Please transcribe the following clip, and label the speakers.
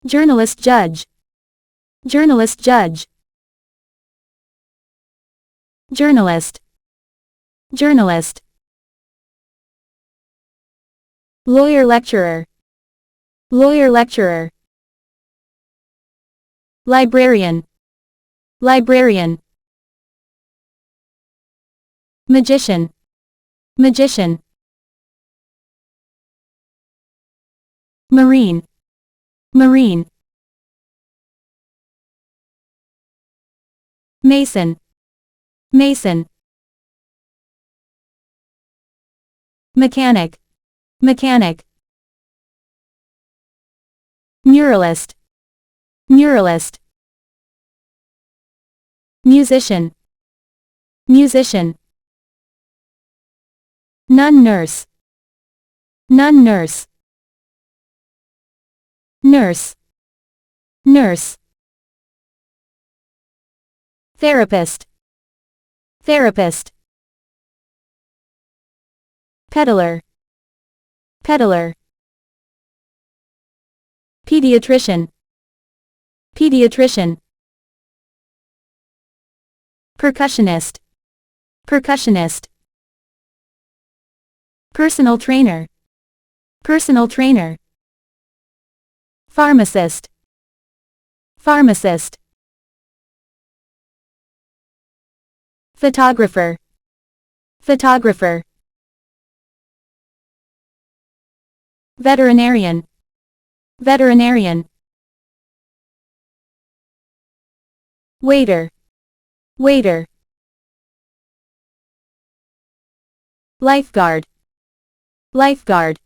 Speaker 1: Journalist judge. Journalist judge. Journalist. Journalist. Lawyer lecturer. Lawyer lecturer. Librarian. Librarian. Magician. Magician. Marine. Marine. Mason. Mason. Mechanic. Mechanic. Muralist. Muralist. Musician. Musician. Nun nurse. Nun nurse. Nurse. Nurse. Therapist. Therapist. Peddler. Peddler. Pediatrician. Pediatrician. Percussionist. Percussionist. Personal trainer. Personal trainer. Pharmacist. Pharmacist. Photographer. Photographer. Veterinarian. Veterinarian. Waiter. Waiter. Lifeguard. Lifeguard.